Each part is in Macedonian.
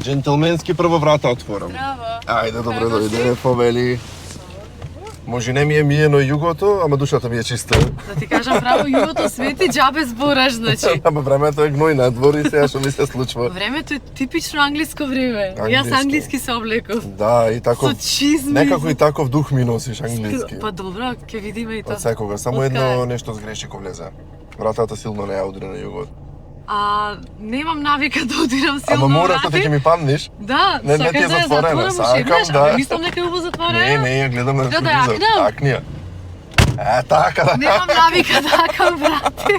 Джентилменски прво врата отворам. Браво. Ајде, добре дојде, повели. Може не ми е миено југото, ама душата ми е чиста. Да ти кажам право, југото свети џабе збораш, значи. Ама времето е гној надвор и сега што ми се случува. Времето е типично англиско време. Јас англиски се облеков. Да, и таков. Со чизми. Некако и таков дух ми носиш англиски. Па добро, ќе видиме и тоа. Од секога, само едно нешто сгреши ко влезе. Вратата силно не ја удри на југот. Немам навика да удирам силно. Ама мора да ќе ми паднеш. Да, не ти е затворена, сакам да. Мислам дека е убаво затворена. Не, ја гледам на телевизор. Акнија. Така да. Немам навика да акам врати.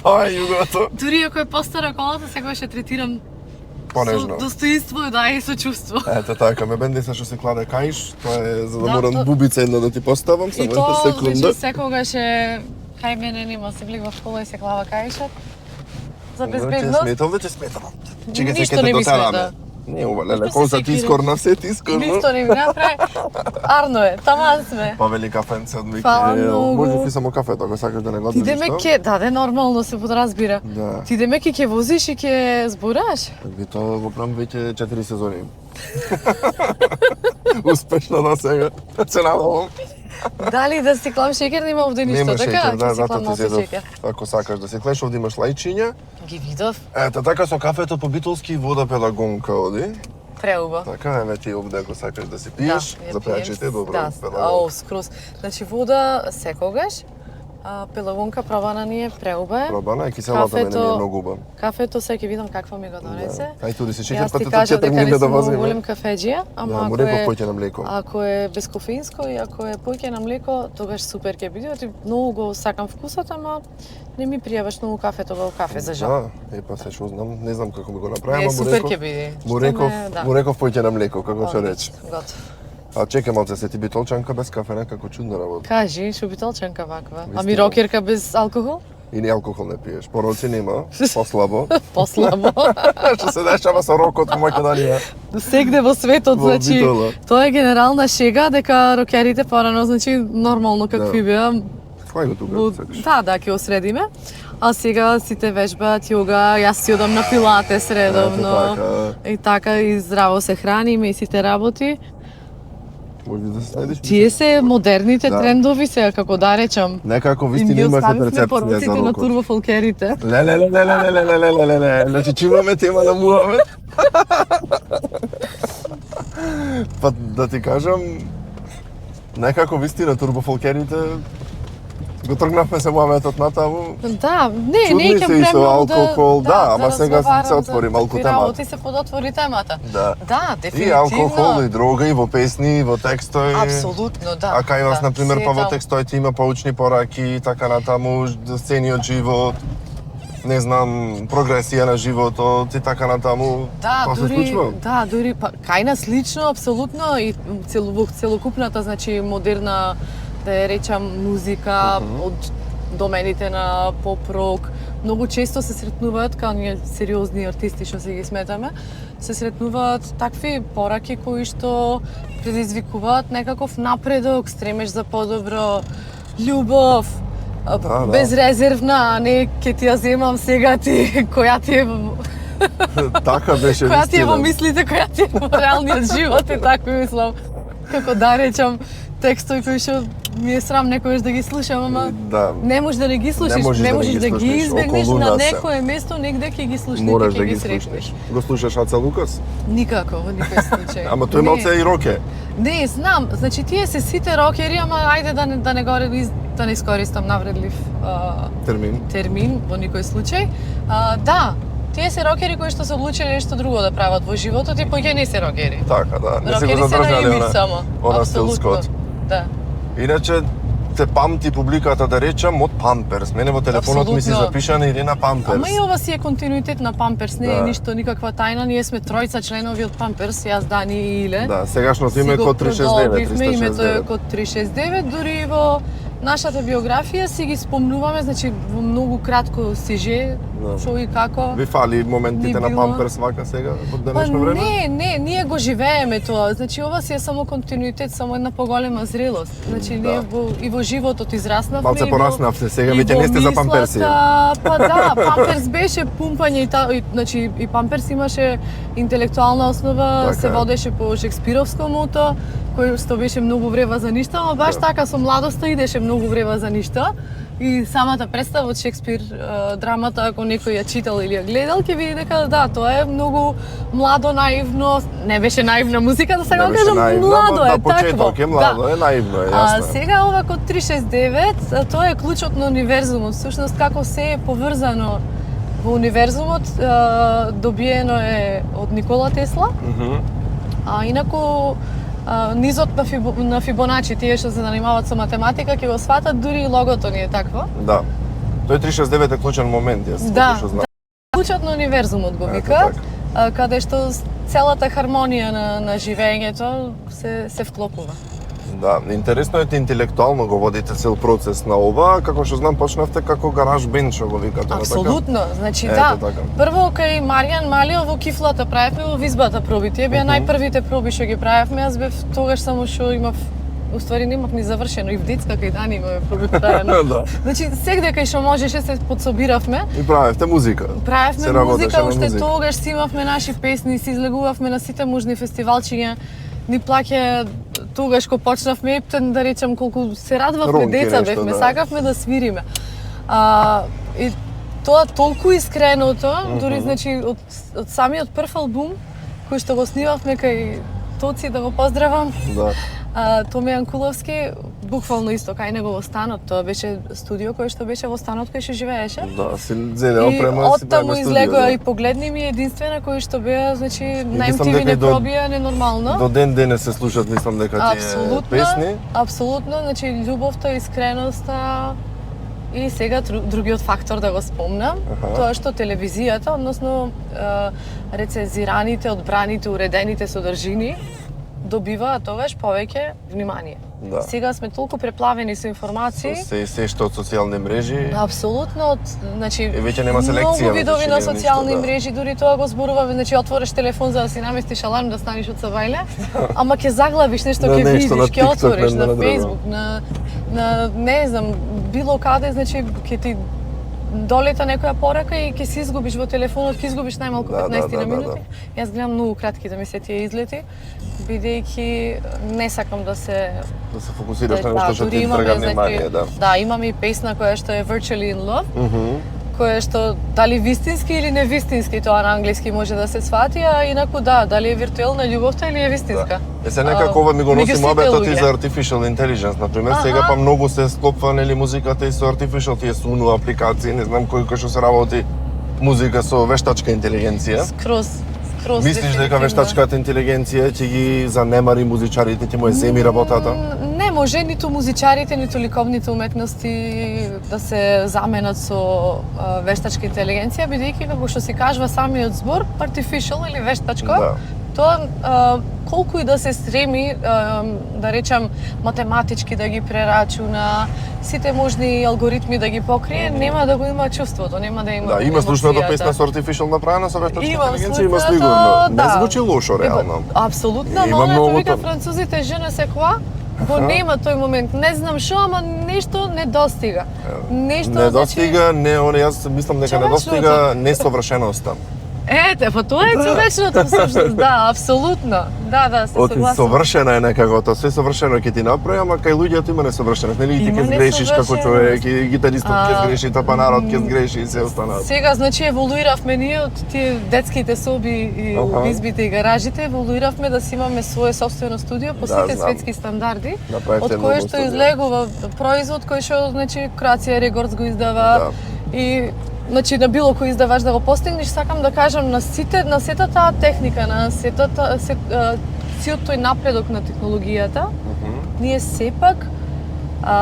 Тоа е југото. Дури ако е постара колата, секогаш ќе третирам понежно. Со достоинство и со чувство. Ето така, ме бендиса што се кладе каиш, тоа е за да морам бубица една да ти поставам, само една секунда. И тоа секогаш е кај мене нема се влегува в кола и се клава каишот. За безбедност. Сметам да те сметам. Чекај се Ништо ке не те ми дотераме. смета. Не, ова леле, колца ти искорна, се ти искорна. Ништо не ми направи. Арно е, таман сме. Повели кафенце од Мики. Фала многу. Може ти само кафето, ако сакаш да не годиш. Ти деме ке, да, нормално се подразбира. Да. Ти деме ке возиш и ке збораш? Ви тоа го правам веќе 4 сезони. Успешно до сега. Се надевам. Дали да си клам шекер, нема овде ништо, Нема така? шекер, да, Ќе си клам затоа ти малку зедов. шекер. Ако сакаш да се клеш, овде имаш лајчиња. Ги видов. Ето така со кафето по битолски и вода пелагонка оди. Преубаво. Така, еве ти овде ако сакаш да си пиеш, за пријачите добро. Да, скроз. Значи вода секогаш, пелагонка пробана ни е преубава. Пробана и киселата мене ми е многу убава. Кафето сега ќе видам каква ми го донесе. Ај туди се шеќер, Јас ти па кажав дека не да сум возиме. голем кафеџија, ама му реков поќе на млеко. ако е безкофеинско и ако е поќе на млеко, тогаш супер ќе биде. Ти многу го сакам вкусот, ама не ми пријаваш многу кафето во кафе за жал. Да, па се што знам, не знам како ми го направи, Не, ама супер ќе биде. му реков поќе на млеко, како што рече. Готово. А чекај малце, се ти битолчанка без кафе, некако чудна работа. Кажи, шо битолчанка ваква. Вистина. Ами рокерка без алкохол? И ни алкохол не пиеш. Пороци нема, послабо. Послабо. Што се дешава со рокот во Македонија? Сегде во светот, Во значи, Битола. тоа е генерална шега дека рокерите порано, значи, нормално какви беа. Кој го тука, сакаш? Да, ќе осредиме. А сега сите вежбаат јога, јас си одам на пилатес редовно. И така, и здраво се храниме и сите работи. Може да се следиш? Тие се модерните Да. трендови сега, како да речам. Некако Им вистина ги имате оставивме перцепција пороците за на рокот. турбофолкерите. Леле. Значи чуваме тема на Муамед. Па да ти кажам, некако вистина турбофолкерите го тргнавме се Муамедот натаму. Да, не Чудни се и со премногу алкохол, да, ама сега разговарам се отвори за малку такви темата. работи, се подотвори темата. Да. Да, И дефинитивно. алкохол, и дрога, и во песни, и во текстови. Апсолутно, да. А кај нас, да, например, се па во таму. текстоите има поучни пораки и така натаму, сцени од живот, не знам, прогресија на животот и така натаму. Да, Тоа се дури, случува. да, дури па кај нас лично апсолутно и целокупната, значи модерна, да ја речам, музика од домените на поп-рок, многу често се сретнуваат као ние сериозни артисти што се ги сметаме, се сретнуваат такви пораки кои што предизвикуваат некаков напредок, стремеж за подобро, љубов, Да. безрезервна, а не ќе ти ја земам сега ти, која ти е Така беше која ти е во вистина. мислите, која ти е во реалниот живот и така мислам. Како да речам, текстови кои што ми е срам некојаш да ги слушам, ама Да. не можеш да не ги слушаш, не можеш да ги слушнеш, избегнеш околу на нас се. некое место, негде ќе ги слушнеш, Мораш ќе да ги ги сретнеш. слушнеш. Го слушаш Аца Лукас? Никако, во никој случај. Ама тој Не. малце и роке. Не, знам, значи тие се сите рокери, ама ајде да не го да не искористам навредлив термин во никој случај. Да, тие се рокери кои што се одлучиле нешто друго да прават во животот и поќе не се рокери. Така, да. Не се го Рокери се задржале наивни само. она Апсолутно. стилскот. Да. Иначе те памти публиката да речам од Памперс. Мене во телефонот ми се Апсолутно. запишана Ирина Памперс. Ама и ова си е континуитет на Памперс, не е Да. ништо никаква тајна. Ние сме тројца членови од Памперс, јас, Дани и Иле. Да, сегашното име е Си го код 369, продолбивме, името е 369. код 369, дури и во нашата биографија си ги спомнуваме, значи во многу кратко сиже што и како. Ви фали моментите Би на било. памперс вака сега во Па денешно време? не, ние го живееме тоа. Значи ова си е само континуитет, само една поголема зрелост. Значи ние и во животот израснавме. Малце и во- пораснавте, сега и веќе во не сте за памперси. мислата. Па да, памперс беше пумпање значи и памперс имаше интелектуална основа, Така се е. водеше по шекспировско мото, кој што беше многу врева за ништо, но баш Да. така со младоста идеше многу врева за ништо. И самата представа од Шекспир, драмата, ако некој ја читал или ја гледал, ќе види дека да, тоа е многу младо, наивно, не беше наивна музика, да сега Не го беше кажам, наивно, младо ама е, да, почеток е младо, е наивно е, јасно. сега ова код 369, тоа е клучот на универзумот, всушност како се е поврзано во универзумот, добиено е од Никола Тесла, а инаку низот на Фибоначи, тие што се занимаваат со математика, ќе го сватат, дури и логото ни е такво. Да. Тој 369 е клучен момент, јас Да, што знам. Клучот на универзумот го Ето викаат, така. каде што целата хармонија на живењето се вклопува. Да, интересно е те интелектуално го водите цел процес на ова, како што знам почнавте како гараж бенд што го викате, на така? Апсолутно, значи Ето да. така. Прво кај Маријан Малио во кифлата правевме во визбата проби. Тие беа најпрвите проби што ги правевме. Јас бев тогаш само што имав уствари немав ни завршено и в детска кај Дани имаме проби правено. Да. Значи сегде кај што можеше се подсобиравме. И правевте музика. Се Правевме работеше музика, на уште музика. тогаш си имавме наши песни, си излегувавме на сите можни фестивалчиња. Ни плаќа тогаш кога почнавме Ептен, да речем колку се радвавме, Ронки деца нешто, бевме, да. сакавме да свириме. И тоа толку искреното, дури значи од самиот прв албум кој што го снимавме кај Тоци, да го поздравам, Да. Томи Јанкуловски, буквално исто кај него во станот, тоа беше студио кој што беше во станот кој што живееше. Да, си зеде И опрема, си оттаму правиме излегува студио, и погледни ми единствена кој што беа, значи на мислам MTV дека не и до- пробија ненормално. До ден денес се слушат, мислам дека тие Апсолутно, песни. апсолутно, значи љубовта, искреноста и сега другиот фактор да го спомнам, Аха. тоа што телевизијата, односно рецензираните, одбраните, уредените содржини добиваат тогаш повеќе внимание. Да. Сега сме толку преплавени со информации. Се што од социјални мрежи. Апсолутно, значи веќе нема селекција, многу видови значи, на нема социјални ништо, да. мрежи, дури тоа го зборуваме, значи отвориш телефон за да си наместиш аларм да станеш од сабајле, ама ќе заглавиш нешто, На ќе нешто, видиш, на ќе TikTok, отвориш на на друго. Facebook, на не знам, било каде, значи ќе ти долета некоја порака и ќе си изгубиш во телефонот, ќе изгубиш најмалку Да, 15 да, на да, минути. Јас гледам многу кратки да ми се тие излети, бидејќи не сакам да се Да се фокусираш на нешто што дури ти имаме, трга внимание, да. Да, имаме и песна која што е Virtually in Love, Мгм. која што дали вистински или не вистински, тоа на англиски може да се свати, а инаку да, дали е виртуелна љубовта или е вистинска. Е се некако ова ми го носи меѓу сите мобетот и луѓе. за artificial intelligence, например, Аха. сега па многу се склопва нели музиката и со artificial тие суну апликации, не знам кој што се работи музика со вештачка интелигенција. Скроз Мислиш дека дефинитивно. вештачката интелигенција ќе ги занемари музичарите, ќе му е земи работата? Не може ниту музичарите, ниту ликовните уметности да се заменат со вештачка интелигенција, бидејќи како што си кажува самиот збор, artificial или вештачко, Да. тоа колку и да се стреми, да речам, математички да ги прерачуна, сите можни алгоритми да ги покрие, нема да го има чувството, нема да има Да, има слушната емоцијата. песна со artificial направена со вештачка Имам интелигенција, има слушната, сигурно. Не да. звучи лошо реално. Апсолутно, Има ама многу тоа вика тоа. французите je ne sais quoi, го нема тој момент. Не знам што, ама нешто не достига. Нешто Не достига, не, јас мислам дека не човечното. достига несовршеноста. Ете, па тоа е човечното всушност, да, апсолутно. Да, се Од согласувам. совршена е некако, тоа све совршено ќе ти направи, ама кај луѓето има несовршеност, нели? И ти Има ќе сгрешиш како несовршеност. човек, и гитаристот ќе А, сгреши, тапанарот ќе сгреши и се останат. Сега, значи, еволуиравме ние од тие детските соби и Аха. избите и гаражите, еволуиравме да си имаме свое собствено студио по Да, сите знам. светски стандарди, Направивте од едно кое убаво што студио. излегува производ кој што, значи, Croatia Records го издава и значи на било кој издавач да го постигнеш, сакам да кажам на сета таа техника, на сиот тој напредок на технологијата, ние сепак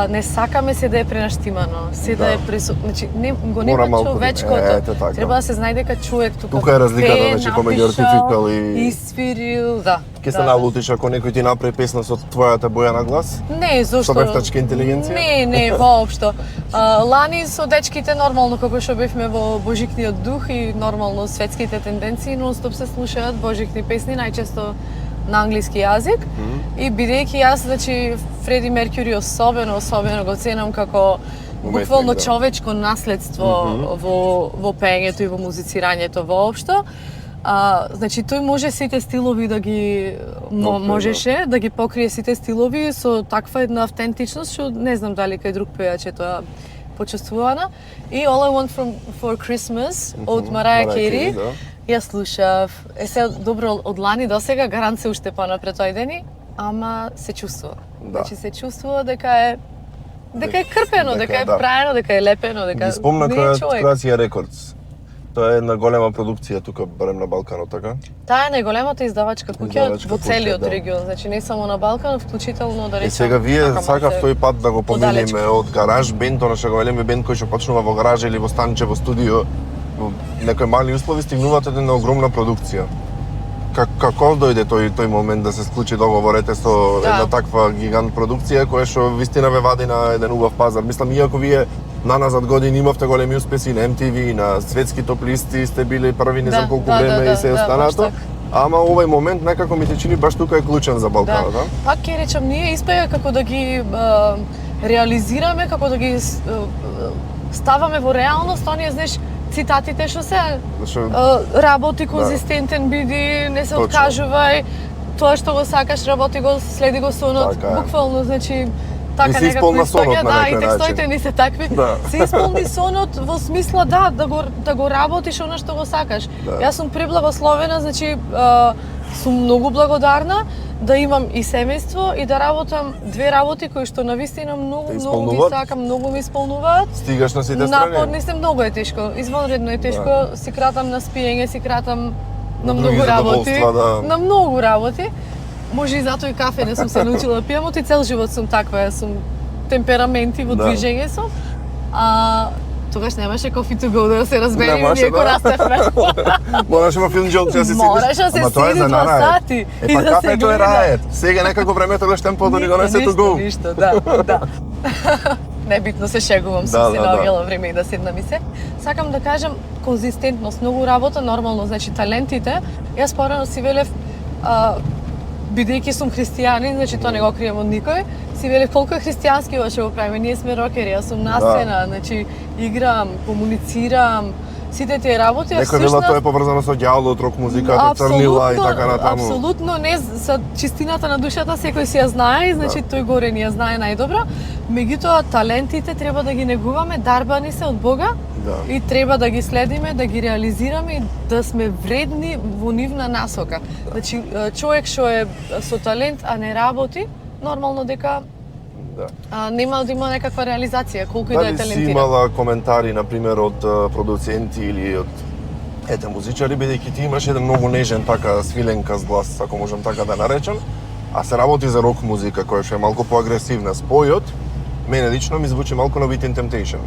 не сакаме се да е пренаштимано, се да е значи го Мора нема малку, човечкото. така. Треба да се знајде дека човек Тука е разликата, значи, помеѓу артификал и свирил, да. Ке се налутиш ако некој ти направи песна со твојата боја на глас? Не, зошто? Со вештачка интелигенција? Не, воопшто. Лани со дечките нормално како што бевме во божикниот дух и нормално светските тенденции нон-стоп се слушаат божикни песни, најчесто на англиски јазик. И бидејќи јас, значи, Фреди Меркјури особено го ценам како буквално човечко наследство во пеењето и во музицирањето воопшто. Значи тој може сите стилови да ги можеше да ги покрие сите стилови со таква една автентичност што не знам дали кај друг пејач е тоа почувствувана. И All I Want for Christmas од Мараја Кери. Ја слушав. Се добро од лани до сега гарант се уште понапред ојдени, ама се чувствува. Значи се чувствува дека е крпено, дека е праено, дека е лепено, дека Ги спомна не е човек. Croatia Records. Тоа е една голема продукција тука барем на Балканот, така? Таа е најголемата издавачка куќа во целиот да. регион, значи не само на Балкан, вклучително да речем. И сега вие сакав тој пат да го поминеме од гараж бенд, она што го велиме бенд кој што почнува во гаража или во станче во студио, во некои мали услови стигнуваат една огромна продукција. Како дојде тој момент да се склучи договорете со една таква гигант продукција која што вистина ве вади на еден убав пазар? Мислам, иако вие наназад години имавте големи успеси на MTV, на светски топ листи, сте били први не знам колку време и се останато. Ама овој момент некако ми се чини баш тука е клучен за Балканот, да? Пак ќе речам, ние испеја како да ги реализираме, како да ги ставаме во реалност, оние, знаеш, цитатите што се работи конзистентен биди, не се откажувај, тоа што го сакаш, работи го, следи го сонот, буквално, значи така некако испаѓа, да, и текстоите ни се такви. Се исполни сонот во смисла да го работиш она што го сакаш. Јас сум преблагословена, значи сум многу благодарна да имам и семејство и да работам две работи кои што навистина многу ги сакам, многу ми исполнуваат. Стигаш на сите страни? Напорни се, многу е тешко, извонредно е тешко, си кратам на спиење, си кратам на многу работи, на многу работи. Може и затоа и кафе не сум се научила да пијам, и цел живот сум таква, сум темпераменти во движење сум. Тогаш немаше coffee to go да се разбереме, ние го растевме. Мораше во филм Джон, се сетиш. Мораше да се седи 2 сати и да се кафето е рајет. Сега некако времето го штем подори го не се to go. Ништо, да. Небитно се шегувам, сум се наоѓала време и да седнам и се. Сакам да кажам конзистентност, многу работа, нормално, значи талентите. Јас порано си велев бидејќи сум христијанин, значи тоа не го крием од никој, си велев колку е христијански ова што го правиме. Ние сме рокери, јас сум на сцена, значи играм, комуницирам, сите тие работи. Некој вела тоа е поврзано со ѓаволот, рок музиката, црнила и така натаму. Апсолутно, не, со чистината на душата секој си ја знае, значи тој горе ни ја знае најдобро. Меѓутоа талентите треба да ги негуваме, дарбани се од Бога. И треба да ги следиме, да ги реализираме и да сме вредни во нивна насока. Значи, човек што е со талент, а не работи, нормално дека нема да има некаква реализација, колку и да е талентиран. Дали си имала коментари, например, од продуценти или од музичари, бидејќи ти имаш еден многу нежен, така, свиленкаст глас, ако можам така да наречам, а се работи за рок музика, која што е малку поагресивна. Спојот, мене лично ми звучи малку на Within Temptation.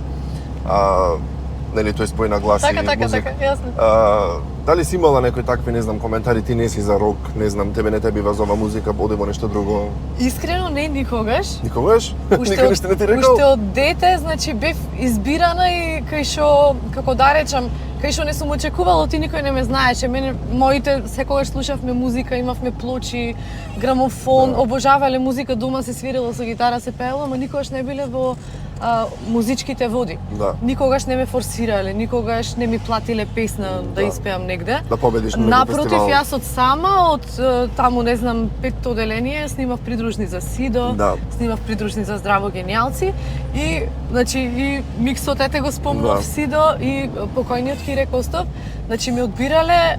Нели тој спој на глас и музика. Така, јасно. Дали си имала некои такви, не знам, коментари, ти не си за рок, не знам, тебе не те бива за ова музика, оде во нешто друго? Искрено не, никогаш. Никогаш? Никогаш ништо не ти рекол? Уште од дете, значи, бев избирана и кај што, како да речам, кај што не сум очекувала, ти никој не ме знаеше. Мене, моите, секогаш слушавме музика, имавме плочи, грамофон, обожавале музика, дома се свирила со гитара, се пеела, ама никогаш не биле во музичките води. Никогаш не ме форсирале, никогаш не ми платиле песна да испеам негде. Да победиш на Напротив, јас од сама, од таму, не знам, 5-то оделение, снимав придружни за Сидо, снимав придружни за Здраво генијалци и, значи, и миксот ете го спомнав Сидо и покојниот Кире Костов, значи ми одбирале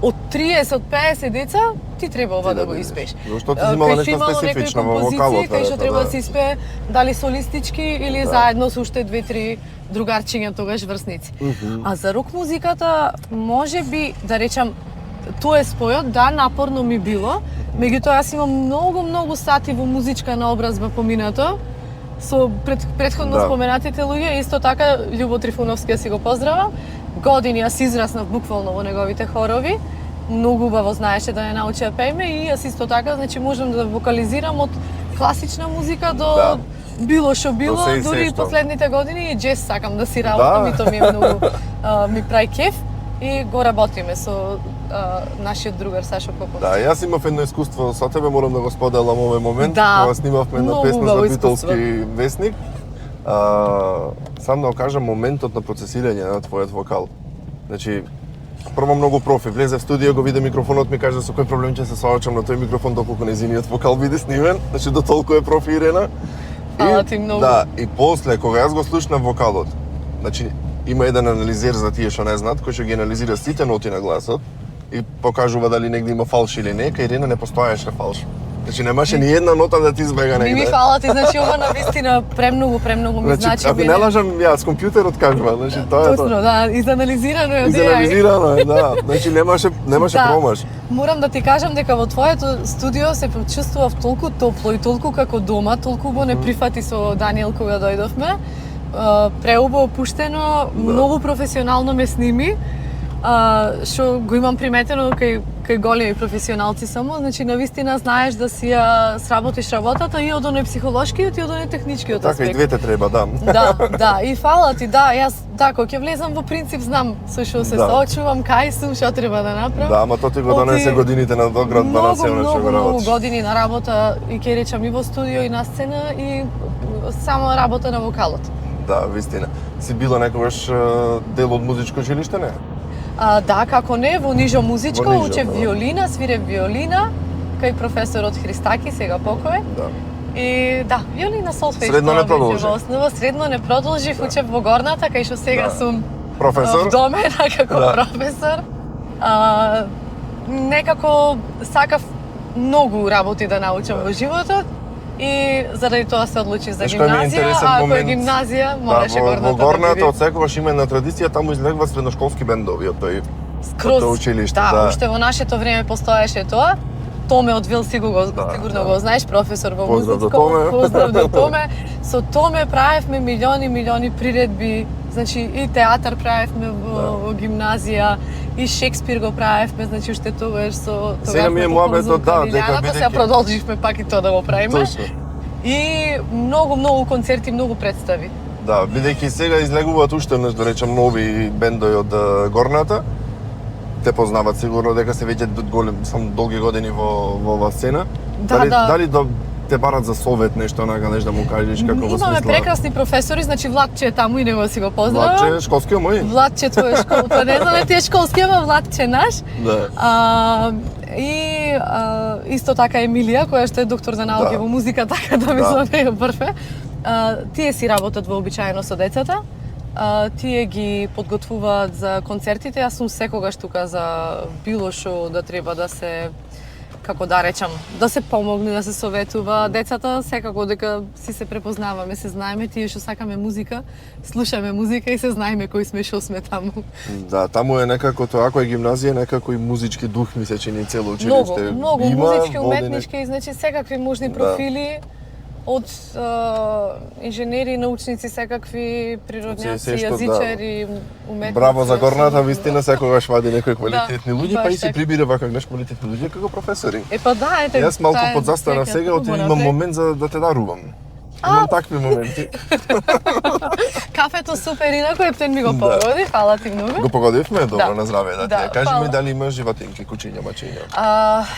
од 30, од 50 деца, ти треба ова да го испееш. Зошто ти имала нешто специфично во вокалот? Кај што треба да се испее дали солистички или заедно со уште 2-3 другарчиња тогаш врсници. А за рок музиката, може би, да речам, тоа е спојот, да, напорно ми било, меѓутоа јас имам многу сати во музичка наобразба поминато со претходно споменатите луѓе, исто така Љубо Трифуновски си го поздравам. Години јас израснав буквално во неговите хорови. Многу убаво знаеше да ја научи да пееме и јас исто така, значи можам да вокализирам од класична музика до било што било, дури и последните години и джез сакам да си работам и тоа ми е многу ми прави кеф и го работиме со нашиот другар Сашо Попов. Да, јас имав едно искуство со тебе, морам да го споделам овој момент, кога снимавме една песна за Битолски весник. Сам да го кажам моментот на процесирање на твојот вокал. Значи, прво многу профи, влезе в студио, го виде микрофонот, ми каже со кој проблем ќе се соочам на тој микрофон доколку нејзиниот вокал биде снимен, значи до толку е профи Ирена. Фала ти многу. Да, и после кога јас го слушнав вокалот, значи има еден анализер за тие што не знаат, кој што ги анализира сите ноти на гласот и покажува дали негде има фалш или не, кај Ирена не постоеше фалш. Значи немаше ни една нота да ти избега негде. Ми фала ти, значи ова навистина премногу ми значи. Ако не лажам, јас компјутерот кажува, значи тоа е. Точно, да, изанализирано е. Изанализирано е, да. Значи немаше промаш. Морам да ти кажам дека во твоето студио се почувствував толку топло и толку како дома, толку го не прифати со Даниел кога дојдовме. Преубаво опуштено, многу професионално ме сними. Што го имам приметено кај големи професионалци само, значи навистина знаеш да си ја сработиш работата и од оној психолошкиот и од оној техничкиот аспект. Така и двете треба, да. Да, и фала ти, да, јас кога ќе влезам во принцип знам со што се соочувам, кај сум, што треба да направам. Да, ама тоа ти го донесе годините на доградба на сцена што го работиш. Многу години на работа и ќе речам и во студио и на сцена и само работа на вокалот. Да, вистина. Си била некогаш дел од музичко училиште, не? Да, како не, во Нижо музичко, учев виолина, свирев виолина, кај професорот Христаки, сега покој. Да. И да, виолина солфеж. Средно не продолжи. Во основа средно не продолжив, учев во Горната, кај што сега сум професор. В доме, како професор. Некако сакав многу работи да научам во животот. И заради тоа се одлучив за гимназија, а ако е гимназија, мораше Горната да биде. Во Горната од секогаш има една традиција, таму излегуваат средношколски бендови од тој училиште. Да, уште во нашето време постоеше тоа. Томе од Вил сигурно го знаеш, професор во музичко. Поздрав до Томе. Со Томе правевме милиони приредби, значи и театар правевме во гимназија, и Шекспир го правевме, значи уште тогаш со сега ми е муабетот, да, дека бидејќи сега продолживме пак и тоа да го правиме. Точно. И многу концерти, многу представи. Да, бидејќи сега излегуваат уште да речем нови бендови од Горната. Те познават сигурно дека се веќе сам долги години во оваа сцена. Дали те барат за совет нешто да му кажеш како во смисла? Имаме прекрасни професори, значи Владче е таму и него си го поздравам. Владче школскиот мој. Владче твој школа, не знам ти е школски, ама Владче наш. Да. Исто така Емилија, која што е доктор за науки во музика, така да мислам е прве. Тие си работат вообичаено со децата. Тие ги подготвуваат за концертите. Јас сум секогаш тука за било што да треба да се, како да речам, да се помогне, да се советува. Децата секако дека си се препознаваме, се знаеме, тие што сакаме музика, слушаме музика и се знаеме кои сме, што сме таму. Да, таму е некако тоа, ако е гимназија, некако и музички дух ми се чини цело училиште. Многу музички, уметнички, значи секакви можни профили. Од инженери, научници, секакви природњаци, јазичари, уметници. Браво за Горната, вистина секогаш вади некои квалитетни луѓе, па и се прибира вака гледаш квалитетни луѓе како професори. Па да, ете. Јас малку подзастана сега, имам момент за да те дарувам. Имам такви моменти. Кафето супер, инако Ептен ми го погоди, фала ти многу. Го погодивме, добро, на здраве да ти. Кажи ми дали имаш животинки, кучиња, мачиња.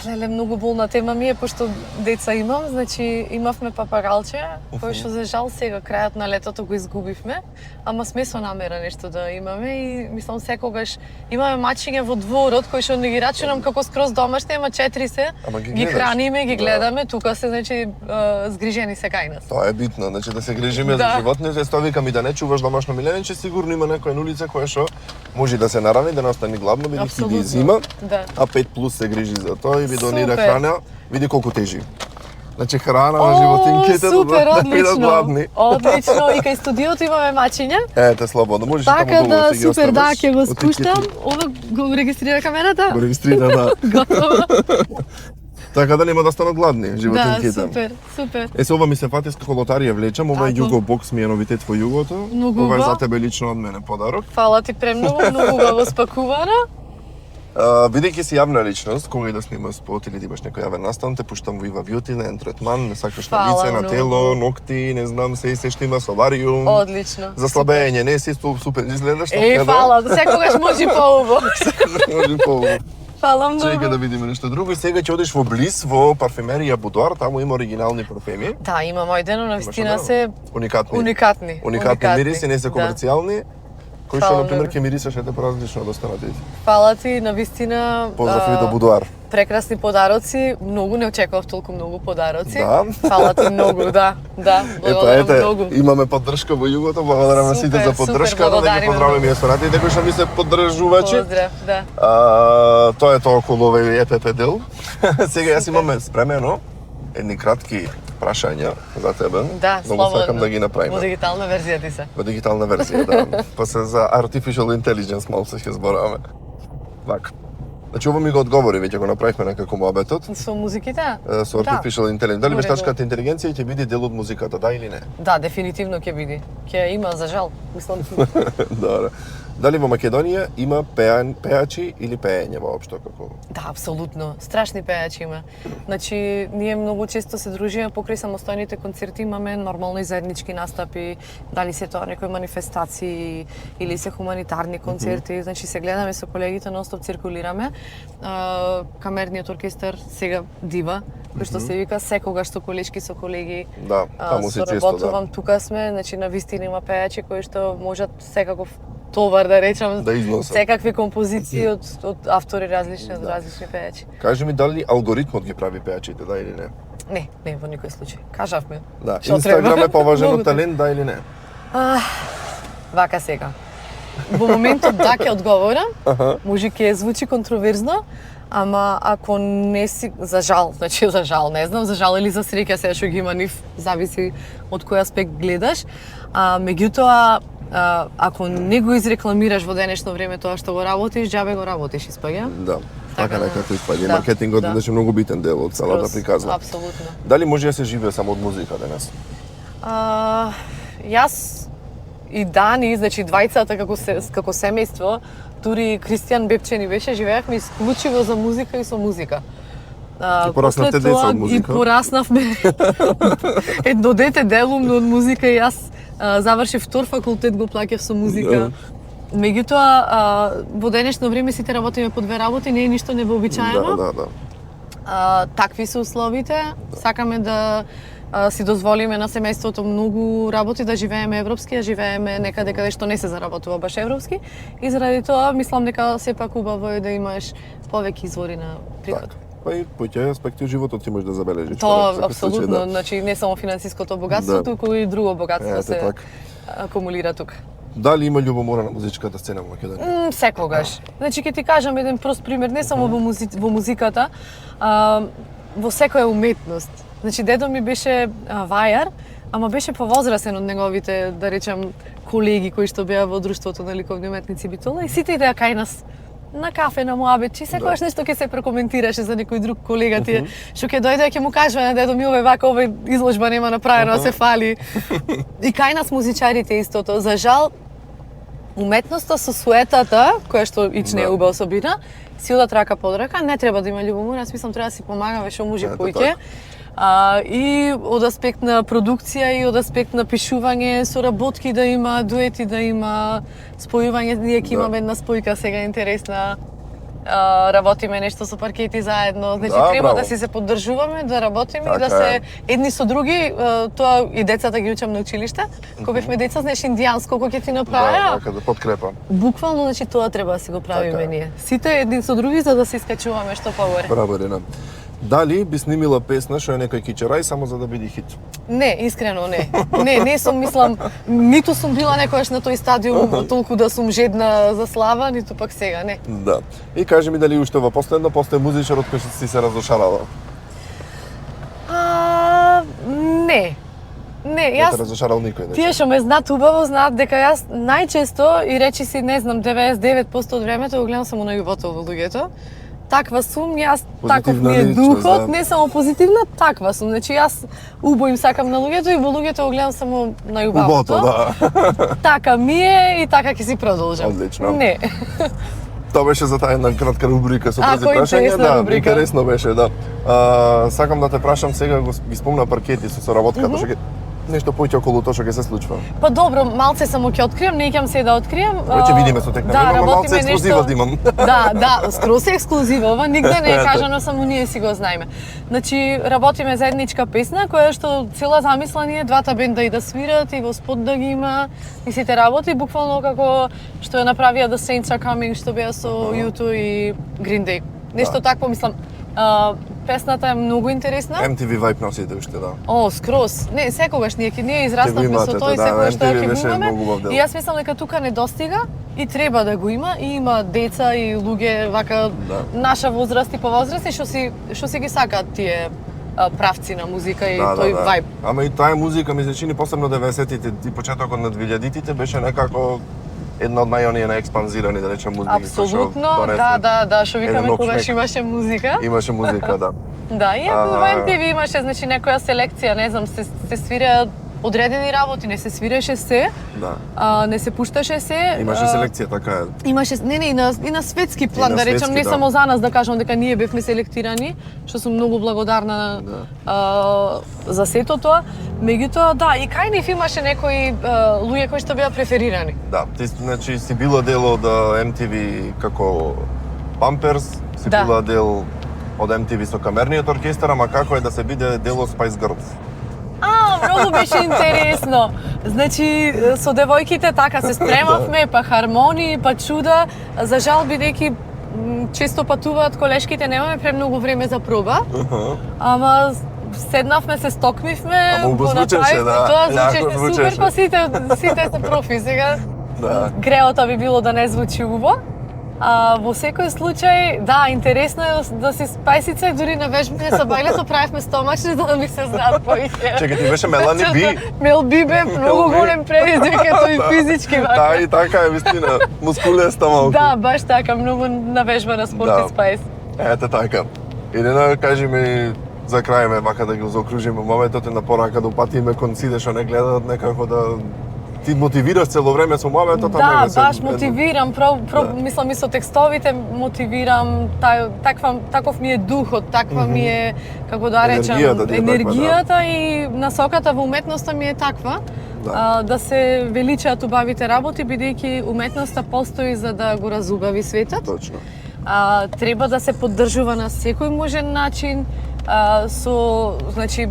Леле, многу болна тема ми е, пошто деца имам, значи имавме папагалче, кој што за жал сега крајот на летото го изгубивме, ама сме со намера нешто да имаме и мислам секогаш имаме мачиња во дворот кои што не ги рачунам како скроз домашни, ама 4 се, ги храниме, ги гледаме, тука се значи згрижени се кај нас. Тоа е битно, значи да се грижиме за животните, што викам и да не чуваш домашно милениче, сигурно има некоја улица која што може да се нарани, да не остане гладно, бидејќи ги зима, а 5+ се грижи за тоа и ви донира храна, види колку тежи. Значи храна на животинките да бидат гладни. Одлично, и кај студиото имаме мачиња. Ете, слободно, можеш таму така долу да си ги оставиш. Супер, да, ќе го спуштам. Ова го регистрира камерата? Го регистрира, да. Готово. Така да нема да станат гладни Да, животинките. супер, супер. Се ова ми се фати како лотарија влечам, ова е Тако. Југо бокс ми е новитет во Југото. Многу Ова е убаво. за тебе лично од мене подарок. Фала ти премногу, многу убаво спакувано. Бидејќи си јавна личност, кога и да снимаш спот или да имаш некој јавен настан, те пуштам во Ива Бјути на третман, не сакаш на Фала лице, на многу. тело, ногти, не знам, се што има солариум. Одлично. За слабење, не си супер изгледаш Фала, секогаш може поубаво. Може поубаво. Фала многу. Чека да видиме нешто друго и сега ќе одиш во Блис во парфемерија Будуар, таму има оригинални парфеми. Да, има моите, но навистина Имаш, да? се Уникатни. уникатни. мириси, не се Да. комерцијални. Кој што, Фала например, многу. ќе мирисаш ете поразлично од останатите. Фала ти, навистина. Поздрави до Будуар. Прекрасни подароци, многу не очекував толку многу подароци. Да. Фала ти многу, да. Благодарам многу. Имаме поддршка во Југото, благодарам на сите Супер, за супер, поддршката, да ги благодариме поздравиме и останатите кои што ми се поддржувачи. Поздрав, да. Тоа е тоа околу овој ЕПП дел. Сега јас имаме спремено едни кратки прашања за тебе. Да, Многу слободно. сакам да ги Во направиме. дигитална верзија ти се. Во дигитална верзија, да. После за Artificial Intelligence малку се ќе збораваме. Вака. Значи, ова ми го одговори, веќе го направивме некако муабетот. Со музиките? Со Artificial Intelligence. Дали Уредно. вештачката интелигенција ќе биде дел од музиката, да или не? Да, дефинитивно ќе биде. Ќе има, за жал. Мислам, Добре. Дали во Македонија има пеачи или пеење воопшто како? да, апсолутно. Страшни пејачи има. Значи, ние многу често се дружиме покрај самостојните концерти, имаме нормално и заеднички настапи, дали се тоа некои манифестации или се хуманитарни концерти, значи се гледаме со колегите, ностоп циркулираме. Камерниот оркестар сега дива, кој што се вика секогаш со колешки, со колеги. Да, таму се често, да. Соработувам, тука сме, значи на вистина има пејачи кои што можат секаков товар да речам, Да износат. секакви композиции од автори различни, од различни пејачи. Кажи ми дали алгоритмот ги прави пеачите, да или не? Не, во никој случај. Кажавме. Да, Што Инстаграм треба? е поважен Многу од талент, да или не? Вака сега. Во моментот да ќе одговорам, може ќе звучи контроверзно, ама ако не си, за жал, значи за жал, не знам, за жал или за среќа сега што ги има нив, зависи од кој аспект гледаш. Меѓутоа, ако не го изрекламираш во денешно време тоа што го работиш, џабе го работиш, испаѓа. Да. Така да. некако испаѓа. Да, Маркетингот да. беше многу битен дел од целата приказна. Апсолутно. Дали може да се живее само од музика денес? Јас и Дани, значи двајцата како семејство, дури Кристијан Бепче ни беше, живеевме исклучиво за музика и со музика. И пораснавте после деца тоа од музика? И пораснавме едно дете делумно од музика и јас завршив втор факултет, го плаќав со музика. Меѓутоа, во денешно време сите работиме по две работи, не е ништо невообичаено. Да. Такви се условите. Сакаме да си дозволиме на семејството многу работи, да живееме европски, да живееме некаде каде што не се заработува баш европски. И заради тоа мислам дека сепак убаво е да имаш повеќе извори на приход. Така. Па и поќе аспекти од животот ти можеш да забележиш. Тоа Во секој случај, апсолутно, да. значи не само финансиското богатство, Да. туку и друго богатство Ете се така. акумулира тука. Дали има љубомора на музичката сцена во Македонија? Секогаш. Значи ќе ти кажам еден прост пример, не само во музиката, во секоја уметност. Значи дедо ми беше вајар, ама беше повозрасен од неговите, да речам, колеги кои што беа во друштвото на ликовни уметници Битола и сите идеа кај нас на кафе, на муабет, чи секогаш нешто ќе се прекоментираше за некој друг колега тие, што ќе дојде ќе му кажува на дедо ми овој вака, овој изложба нема направено, се фали. И кај нас музичарите истото. За жал, уметноста со суетата, која што ич не е убава особина, си одат рака под рака, не треба да има љубомора, јас мислам треба да си помагаме што може поќе. И од аспект на продукција и од аспект на пишување, соработки да има, дуети да има, спојување, ние ќе имаме една спојка сега интересна, работиме нешто со паркети заедно, значи треба браво. да си се поддржуваме, да работиме и Така да се едни со други, тоа и децата ги учам на училиште, кога бевме деца, знаеш индијанско кој ќе ти направи, така да подкрепа. буквално, значи тоа треба да си го правиме Така е. ние. Сите едни со други за да се искачуваме што погоре. Браво, Рина. Дали би снимила песна што е некој кичерај само за да биде хит? Не, искрено не. Не сум, мислам, ниту сум била некојаш на тој стадиум толку да сум жедна за слава, ниту пак сега, не. Да. И кажи ми дали уште во последно постои музичар од кој што си се разошарала? Не. Не, Не јас те разошарал никој, значи. тие што ме знаат убаво знаат дека јас најчесто и речи си не знам 99% од времето го гледам само на љубовта во луѓето. таква сум, јас Позитивна таков ми е личност, духот, да. не само позитивна, таква сум. Значи јас убоим сакам на луѓето и во луѓето го гледам само најубавото. Убото, да. Така ми е и така ќе си продолжам. Одлично. Не. Тоа беше за таа една кратка рубрика со Ако тези прашања. интересна Да, рубрика. интересно беше, да. Сакам да те прашам сега, ги спомна паркети со соработката, што ќе нешто повеќе околу тоа што ќе се случува. Па добро, малце само ќе откриам, не ќе се да откриам. Веќе видиме со текна. Да, Имаме малце работиме ексклузива да имам. Да, скроз е ексклузива, ова нигде не е кажано, само ние си го знаеме. Значи, работиме заедничка песна, која што цела замисла ни е двата бенда и да свират, и во спот да ги има, и сите работи, буквално како што ја направија The Saints Are Coming, што беа со U2 и Green Day. Нешто такво, мислам. Песната е многу интересна. MTV Vibe носите уште, да. О, скроз. Не, секогаш ние израснавме имате, со тоа и да, секогаш тоа MTV ќе беше имаме. многу убав дел. И јас мислам дека тука недостига и треба да го има. И има деца и луѓе вака наша возраст и повозрасни што си ги сакаат тие правци на музика и тој вајб. Ама и таа музика ми се чини посебно 90-тите и почетокот на 2000-тите беше некако една од најоние најекспанзирани, да речем, музики. Апсолутно, да, што викаме когаш имаше музика. Имаше музика, да. Да, и во MTV имаше, значи, некоја селекција, не знам, се свира одредени работи, не се свиреше се, не се пушташе се. Имаше селекција, така е. Имаше, и на светски план, да речем, не само за нас, да кажам дека ние бевме селектирани, што сум многу благодарна за сето тоа. Меѓутоа, да, и кај нив имаше некои луѓе кои што беа преферирани. Да, ти, значи, си била дел од MTV како Pampers, си била дел од MTV со камерниот оркестар, ама како е да се биде дел од Spice Girls? Многу беше интересно. Значи, со девојките така се спремавме, па хармонии, па чуда. За жал, бидејќи често патуваат колешките, немаме премногу време за проба. Ама седнавме, се стокмивме, го направивме, да. Тоа звучеше супер, па сите се профи сега. Да. Греото би било да не звучи убаво. Во секој случај, да, интересно е да си спајсица, дури на вежбите со бајлето правевме стомачни за да ми се знаат повеќе. Чекај, ти беше Мелани Би? Мел Би бе многу голем предизвик, и физички вака. Да, и така е, вистина, мускулеста малку. Да, баш така, многу навежбана спорт и спајс. Ете така. Ирена, кажи ми за крај вака да ги заокружиме моментот и на порака да упатиме кон сите што не гледаат, некако да ти мотивираш цело време со моментот, да, баш мотивирам, мислам и со текстовите мотивирам, таков ми е духот, таква ми е, како да речам, енергијата и насоката во уметноста ми е таква. Да се величаат убавите работи, бидејќи уметноста постои за да го разубави светот. Точно. Треба да се поддржува на секој можен начин, значи,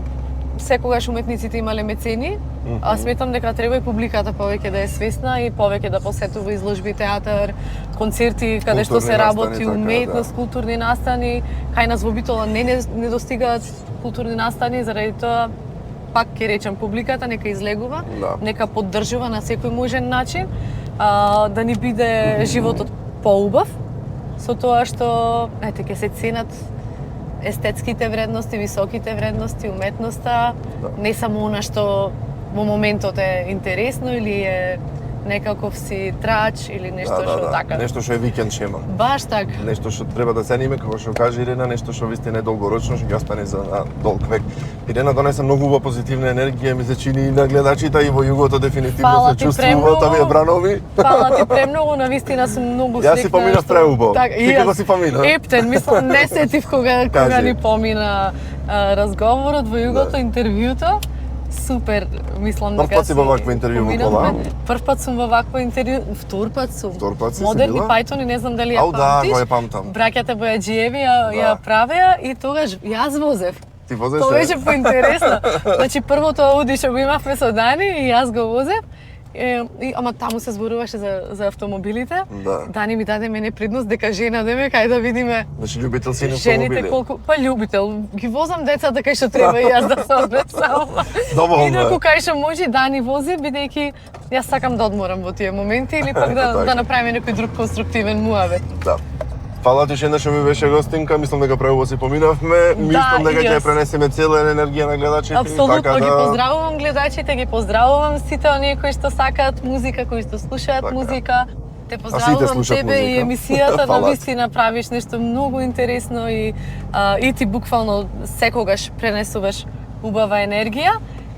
секогаш уметниците имале мецени, а сметам дека треба и публиката повеќе да е свесна и повеќе да посетува изложби, театар, концерти, каде што се работи уметност, културни настани. Кај нас во Битола не достигаат културни настани, заради тоа пак ќе речам публиката нека излегува, нека поддржува на секој можен начин, да ни биде животот поубав, со тоа што ќе се ценат естетските вредности, високите вредности, уметноста, не само она што во моментот е интересно или е некаков си трач или нешто што така. Нешто што е викенд шема. Баш така. Нешто што треба да цениме, како што каже Ирена, нешто што вистина е долгорочно, што ќе остане за долг век. Ирена донесе многу убава позитивна енергија, ми се чини и на гледачите и во југото дефинитивно се чувствува, тоа ви е бранови. Фала ти премногу, навистина сум многу среќна. Јас си поминав преубаво. Ти како си помина? Ептен, мислам, не сетив кога ни помина разговорот во југото, интервјуто. Супер, мислам дека Прв пат си во вакво интервју во кола? Прв пат сум во вакво интервју, втор пат сум. Втор пат си Модерни била? Пајтони, не знам дали ја памтиш. Да, го ја памтам. Браќата Бојаджиеви ја правеа и тогаш јас возев. Ти возеш? Тоа беше поинтересно. Значи првото ауди што го имавме со Дани и јас го возев. Ама таму се зборуваше за автомобилите. Да. Дани ми даде мене предност дека жена деме кај да видиме. Значи љубител си на автомобили. Жените колку па љубител, ги возам децата кај што треба и јас да се однесам. Доволно. Инаку кај што може Дани вози, бидејќи јас сакам да одморам во тие моменти или пак да направиме некој друг конструктивен муавет. Да. Фала ти Шена што ми беше гостинка, мислам дека преубаво си поминавме, мислам дека ќе пренесеме цела енергија на гледачите. Апсолутно, ги поздравувам гледачите, ги поздравувам сите оние кои што сакаат музика, кои што слушаат музика. Те сите поздравувам слушат тебе и музика. емисијата, Фала ти. навистина правиш нешто многу интересно и ти буквално секогаш пренесуваш убава енергија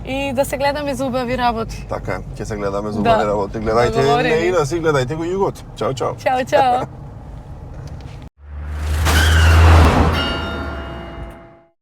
и да се гледаме за убави работи. Така е, ќе се гледаме за Да. убави работи. Гледајте Договорени. не и да си, гледајте го југот. Чао, чао. Чао, чао.